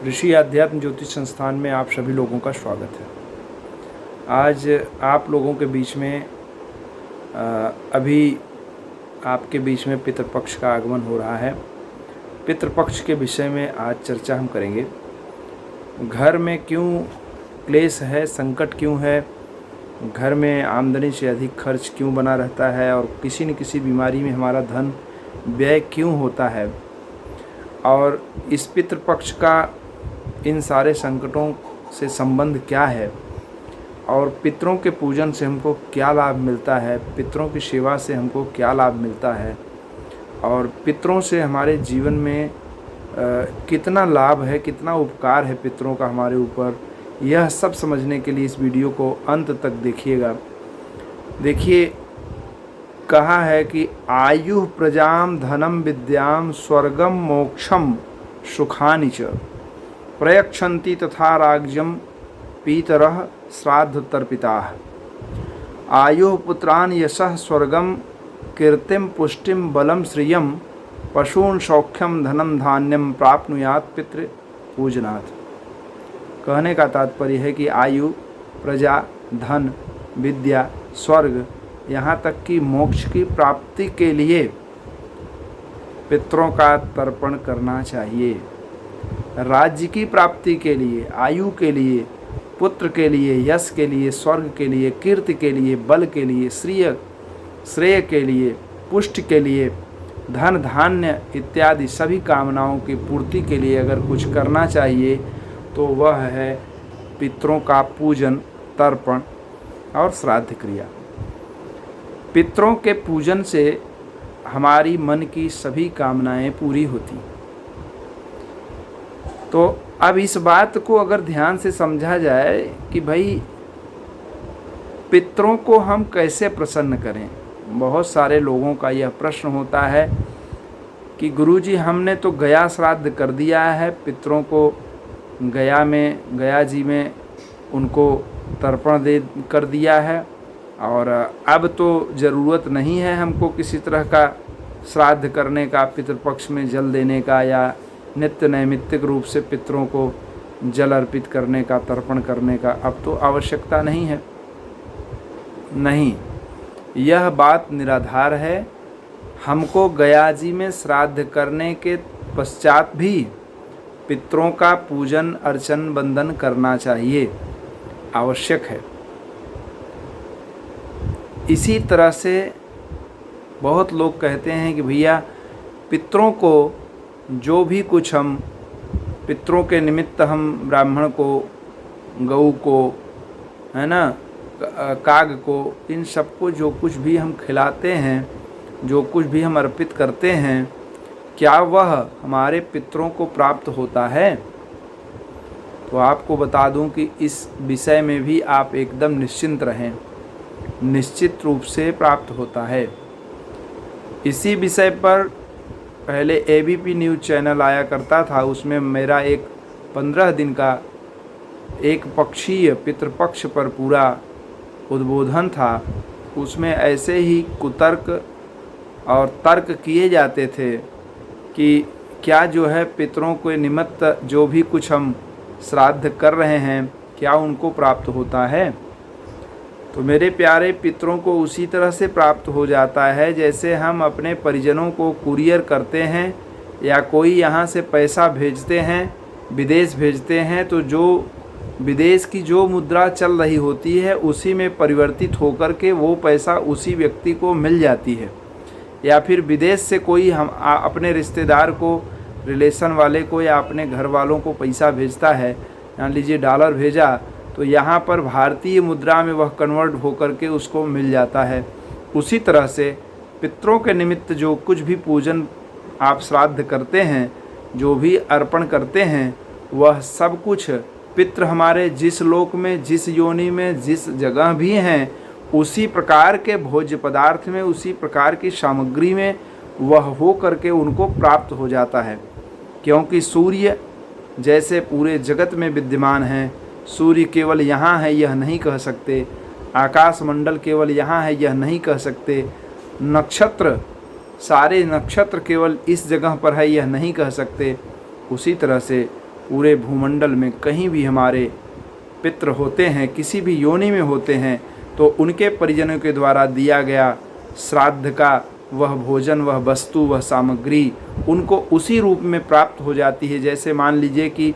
ऋषि अध्यात्म ज्योतिष संस्थान में आप सभी लोगों का स्वागत है। आज आप लोगों के बीच में अभी आपके बीच में पितृपक्ष का आगमन हो रहा है। पितृपक्ष के विषय में आज चर्चा हम करेंगे। घर में क्यों क्लेश है, संकट क्यों है, घर में आमदनी से अधिक खर्च क्यों बना रहता है और किसी न किसी बीमारी में हमारा धन व्यय क्यों होता है, और इस पितृपक्ष का इन सारे संकटों से संबंध क्या है, और पितरों के पूजन से हमको क्या लाभ मिलता है, पितरों की सेवा से हमको क्या लाभ मिलता है, और पितरों से हमारे जीवन में कितना लाभ है, कितना उपकार है पितरों का हमारे ऊपर, यह सब समझने के लिए इस वीडियो को अंत तक देखिएगा। देखिए, कहा है कि आयु प्रजाम धनम विद्याम स्वर्गम मोक्षम सुखानि च प्रयक्षन्ति तथा राज्यम पीतरः श्राद्ध तर्पिताः। आयुः पुत्रान् यशः स्वर्गम कीर्तिम पुष्टिम बलम श्रियम पशून् सौख्यम धनम धान्यम प्राप्नुयात् पितृ पूजनात्। कहने का तात्पर्य है कि आयु, प्रजा, धन, विद्या, स्वर्ग, यहाँ तक कि मोक्ष की प्राप्ति के लिए पितरों का तर्पण करना चाहिए। राज्य की प्राप्ति के लिए, आयु के लिए, पुत्र के लिए, यश के लिए, स्वर्ग के लिए, कीर्ति के लिए, बल के लिए, श्रेय के लिए, पुष्टि के लिए, धन धान्य इत्यादि सभी कामनाओं की पूर्ति के लिए अगर कुछ करना चाहिए तो वह है पितरों का पूजन, तर्पण और श्राद्ध क्रिया। पितरों के पूजन से हमारी मन की सभी कामनाएं पूरी होती। तो अब इस बात को अगर ध्यान से समझा जाए कि भाई पितरों को हम कैसे प्रसन्न करें। बहुत सारे लोगों का यह प्रश्न होता है कि गुरुजी हमने तो गया श्राद्ध कर दिया है, पितरों को गया जी में उनको तर्पण कर दिया है और अब तो ज़रूरत नहीं है हमको किसी तरह का श्राद्ध करने का, पितृपक्ष में जल देने का या नित्य नैमित्तिक रूप से पितरों को जल अर्पित करने का, तर्पण करने का अब तो आवश्यकता नहीं है। नहीं, यह बात निराधार है। हमको गया जी में श्राद्ध करने के पश्चात भी पितरों का पूजन अर्चन बंदन करना चाहिए, आवश्यक है। इसी तरह से बहुत लोग कहते हैं कि भैया पितरों को जो भी कुछ हम पितरों के निमित्त हम ब्राह्मण को, गऊ को, है ना, काग को, इन सबको जो कुछ भी हम खिलाते हैं, जो कुछ भी हम अर्पित करते हैं, क्या वह हमारे पितरों को प्राप्त होता है? तो आपको बता दूं कि इस विषय में भी आप एकदम निश्चिंत रहें, निश्चित रूप से प्राप्त होता है। इसी विषय पर पहले एबीपी न्यूज़ चैनल आया करता था, उसमें मेरा एक 15 दिन का एक पक्षीय पितृपक्ष पर पूरा उद्बोधन था। उसमें ऐसे ही कुतर्क और तर्क किए जाते थे कि क्या जो है पितरों के निमित्त जो भी कुछ हम श्राद्ध कर रहे हैं क्या उनको प्राप्त होता है? तो मेरे प्यारे, पितरों को उसी तरह से प्राप्त हो जाता है जैसे हम अपने परिजनों को कुरियर करते हैं या कोई यहाँ से पैसा भेजते हैं, विदेश भेजते हैं, तो जो विदेश की जो मुद्रा चल रही होती है उसी में परिवर्तित होकर के वो पैसा उसी व्यक्ति को मिल जाती है। या फिर विदेश से कोई हम अपने रिश्तेदार को, रिलेशन वाले को या अपने घर वालों को पैसा भेजता है, मान लीजिए डॉलर भेजा, तो यहाँ पर भारतीय मुद्रा में वह कन्वर्ट होकर के उसको मिल जाता है। उसी तरह से पितरों के निमित्त जो कुछ भी पूजन आप श्राद्ध करते हैं, जो भी अर्पण करते हैं, वह सब कुछ पितृ हमारे जिस लोक में, जिस योनि में, जिस जगह भी हैं, उसी प्रकार के भोज्य पदार्थ में, उसी प्रकार की सामग्री में वह हो करके उनको प्राप्त हो जाता है। क्योंकि सूर्य जैसे पूरे जगत में विद्यमान हैं, सूर्य केवल यहाँ है यह नहीं कह सकते, आकाश मंडल केवल यहाँ है यह नहीं कह सकते, नक्षत्र, सारे नक्षत्र केवल इस जगह पर है यह नहीं कह सकते। उसी तरह से पूरे भूमंडल में कहीं भी हमारे पितृ होते हैं, किसी भी योनि में होते हैं, तो उनके परिजनों के द्वारा दिया गया श्राद्ध का वह भोजन, वह वस्तु, वह सामग्री उनको उसी रूप में प्राप्त हो जाती है। जैसे मान लीजिए कि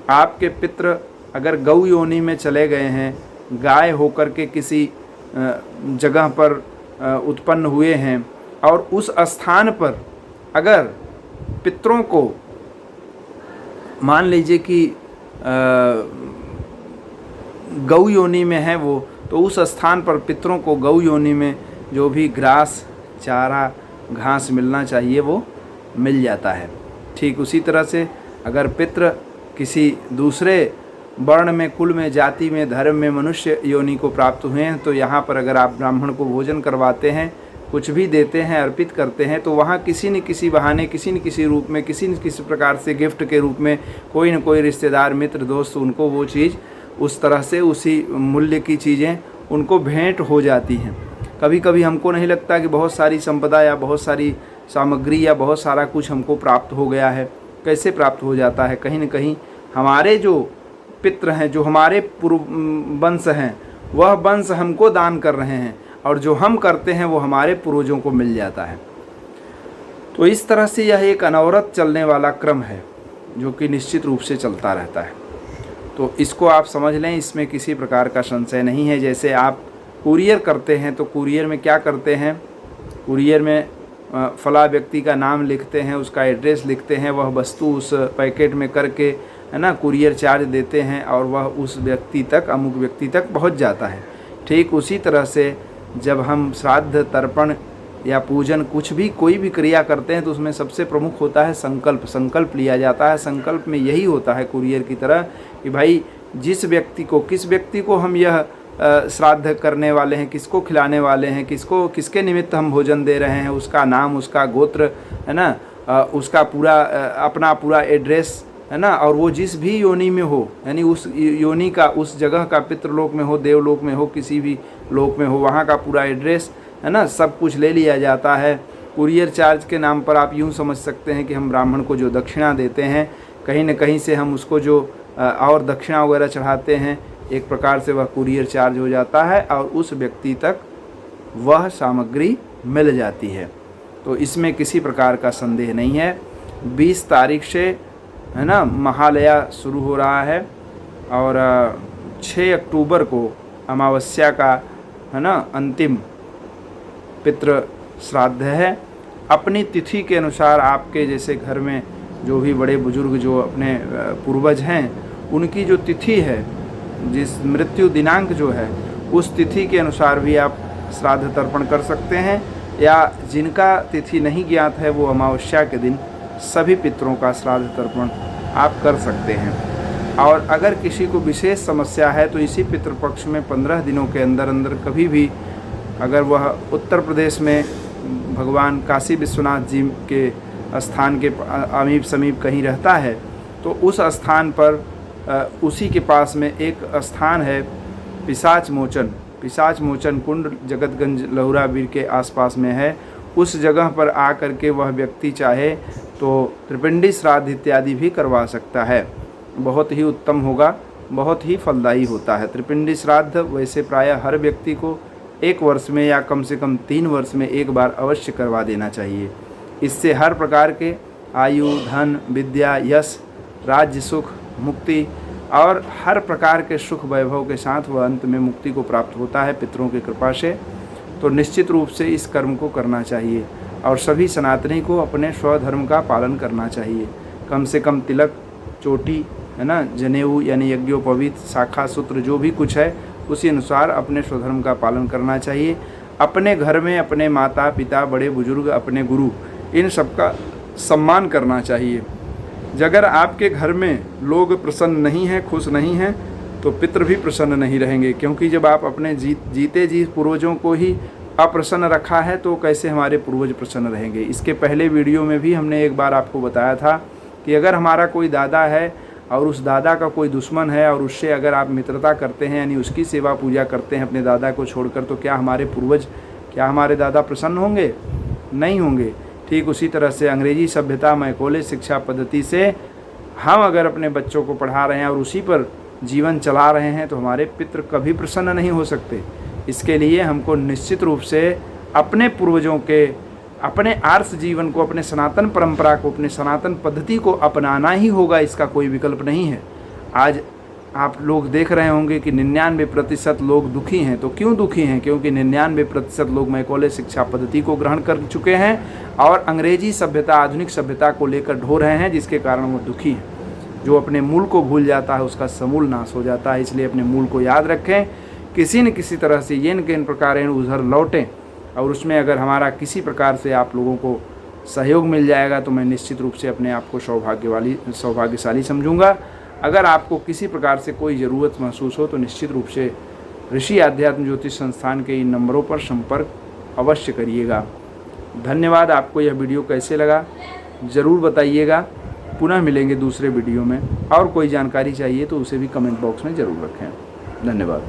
आपके पितृ अगर गौ योनि में चले गए हैं, गाय होकर के किसी जगह पर उत्पन्न हुए हैं, और उस स्थान पर अगर पितरों को मान लीजिए कि गौ योनि में है वो, तो उस स्थान पर पितरों को गौ योनि में जो भी ग्रास, चारा, घास मिलना चाहिए वो मिल जाता है। ठीक उसी तरह से अगर पितृ किसी दूसरे वर्ण में, कुल में, जाति में, धर्म में, मनुष्य योनि को प्राप्त हुए हैं, तो यहाँ पर अगर आप ब्राह्मण को भोजन करवाते हैं, कुछ भी देते हैं, अर्पित करते हैं, तो वहाँ किसी न किसी बहाने, किसी न किसी रूप में, किसी न किसी प्रकार से गिफ्ट के रूप में कोई न कोई रिश्तेदार, मित्र, दोस्त उनको वो चीज़ उस तरह से उसी मूल्य की चीज़ें उनको भेंट हो जाती हैं। कभी कभी हमको नहीं लगता कि बहुत सारी संपदा या बहुत सारी सामग्री या बहुत सारा कुछ हमको प्राप्त हो गया है। कैसे प्राप्त हो जाता है? कहीं न कहीं हमारे जो पितृ हैं, जो हमारे पूर्व वंश हैं, वह वंश हमको दान कर रहे हैं, और जो हम करते हैं वो हमारे पूर्वजों को मिल जाता है। तो इस तरह से यह एक अनवरत चलने वाला क्रम है जो कि निश्चित रूप से चलता रहता है। तो इसको आप समझ लें, इसमें किसी प्रकार का संशय नहीं है। जैसे आप कुरियर करते हैं, तो कुरियर में क्या करते हैं? कुरियर में फला व्यक्ति का नाम लिखते हैं, उसका एड्रेस लिखते हैं, वह वस्तु उस पैकेट में करके, है ना, कुरियर चार्ज देते हैं, और वह उस व्यक्ति तक, अमुक व्यक्ति तक पहुंच जाता है। ठीक उसी तरह से जब हम श्राद्ध, तर्पण या पूजन, कुछ भी कोई भी क्रिया करते हैं, तो उसमें सबसे प्रमुख होता है संकल्प। संकल्प लिया जाता है। संकल्प में यही होता है कुरियर की तरह कि भाई जिस व्यक्ति को, किस व्यक्ति को हम यह श्राद्ध करने वाले हैं, किसको खिलाने वाले हैं, किसको, किसके निमित्त हम भोजन दे रहे हैं, उसका नाम, उसका गोत्र, है ना, उसका पूरा अपना पूरा एड्रेस, है ना, और वो जिस भी योनि में हो, यानी उस योनि का, उस जगह का, पितृलोक में हो, देवलोक में हो, किसी भी लोक में हो, वहाँ का पूरा एड्रेस, है ना, सब कुछ ले लिया जाता है। कुरियर चार्ज के नाम पर आप यूँ समझ सकते हैं कि हम ब्राह्मण को जो दक्षिणा देते हैं, कहीं न कहीं से हम उसको जो और दक्षिणा वगैरह चढ़ाते हैं, एक प्रकार से वह कुरियर चार्ज हो जाता है और उस व्यक्ति तक वह सामग्री मिल जाती है। तो इसमें किसी प्रकार का संदेह नहीं है। 20 तारीख से, है ना, महालया शुरू हो रहा है, और 6 अक्टूबर को अमावस्या का, है ना, अंतिम पितृ श्राद्ध है। अपनी तिथि के अनुसार आपके जैसे घर में जो भी बड़े बुजुर्ग, जो अपने पूर्वज हैं, उनकी जो तिथि है, जिस मृत्यु दिनांक जो है, उस तिथि के अनुसार भी आप श्राद्ध तर्पण कर सकते हैं, या जिनका तिथि नहीं ज्ञात है वो अमावस्या के दिन सभी पितरों का श्राद्ध तर्पण आप कर सकते हैं। और अगर किसी को विशेष समस्या है तो इसी पितृपक्ष में 15 दिनों के अंदर अंदर कभी भी, अगर वह उत्तर प्रदेश में भगवान काशी विश्वनाथ जी के स्थान के अमीप समीप कहीं रहता है, तो उस स्थान पर उसी के पास में एक स्थान है पिशाच मोचन कुंड, जगतगंज लहुराबीर के आसपास में है। उस जगह पर आ कर के वह व्यक्ति चाहे तो त्रिपिंडी श्राद्ध इत्यादि भी करवा सकता है। बहुत ही उत्तम होगा, बहुत ही फलदायी होता है। त्रिपिंडी श्राद्ध वैसे प्रायः हर व्यक्ति को 1 वर्ष में या कम से कम 3 वर्ष में एक बार अवश्य करवा देना चाहिए। इससे हर प्रकार के आयु, धन, विद्या, यश, राज्य, सुख, मुक्ति और हर प्रकार के सुख वैभव के साथ वह अंत में मुक्ति को प्राप्त होता है पितरों की कृपा से। तो निश्चित रूप से इस कर्म को करना चाहिए, और सभी सनातनी को अपने स्वधर्म का पालन करना चाहिए। कम से कम तिलक, चोटी, है ना, जनेऊ यानी यज्ञोपवीत, शाखा, सूत्र, जो भी कुछ है उसी अनुसार अपने स्वधर्म का पालन करना चाहिए। अपने घर में अपने माता पिता, बड़े बुजुर्ग, अपने गुरु, इन सब का सम्मान करना चाहिए। अगर आपके घर में लोग प्रसन्न नहीं हैं, खुश नहीं हैं, तो पितृ भी प्रसन्न नहीं रहेंगे, क्योंकि जब आप अपने जीते जी पूर्वजों को ही अप्रसन्न रखा है तो कैसे हमारे पूर्वज प्रसन्न रहेंगे। इसके पहले वीडियो में भी हमने एक बार आपको बताया था कि अगर हमारा कोई दादा है और उस दादा का कोई दुश्मन है और उससे अगर आप मित्रता करते हैं, यानी उसकी सेवा पूजा करते हैं अपने दादा को छोड़कर, तो क्या हमारे पूर्वज, क्या हमारे दादा प्रसन्न होंगे? नहीं होंगे। ठीक उसी तरह से अंग्रेजी सभ्यता, मैकॉले शिक्षा पद्धति से हम अगर अपने बच्चों को पढ़ा रहे हैं और उसी पर जीवन चला रहे हैं तो हमारे पितृ कभी प्रसन्न नहीं हो सकते। इसके लिए हमको निश्चित रूप से अपने पूर्वजों के, अपने आर्ष जीवन को, अपने सनातन परंपरा को, अपने सनातन पद्धति को अपनाना ही होगा, इसका कोई विकल्प नहीं है। आज आप लोग देख रहे होंगे कि 99% लोग दुखी हैं। तो क्यों दुखी हैं? क्योंकि 99% लोग मैकॉले शिक्षा पद्धति को ग्रहण कर चुके हैं और अंग्रेजी सभ्यता, आधुनिक सभ्यता को लेकर ढो रहे हैं, जिसके कारण वो दुखी हैं। जो अपने मूल को भूल जाता है उसका समूल नाश हो जाता है। इसलिए अपने मूल को याद रखें, किसी न किसी तरह से येन के इन प्रकार उधर लौटें, और उसमें अगर हमारा किसी प्रकार से आप लोगों को सहयोग मिल जाएगा तो मैं निश्चित रूप से अपने आप को सौभाग्यशाली समझूंगा। अगर आपको किसी प्रकार से कोई ज़रूरत महसूस हो तो निश्चित रूप से ऋषि आध्यात्म ज्योतिष संस्थान के इन नंबरों पर संपर्क अवश्य करिएगा। धन्यवाद। आपको यह वीडियो कैसे लगा ज़रूर बताइएगा। पुनः मिलेंगे दूसरे वीडियो में, और कोई जानकारी चाहिए तो उसे भी कमेंट बॉक्स में ज़रूर रखें। धन्यवाद।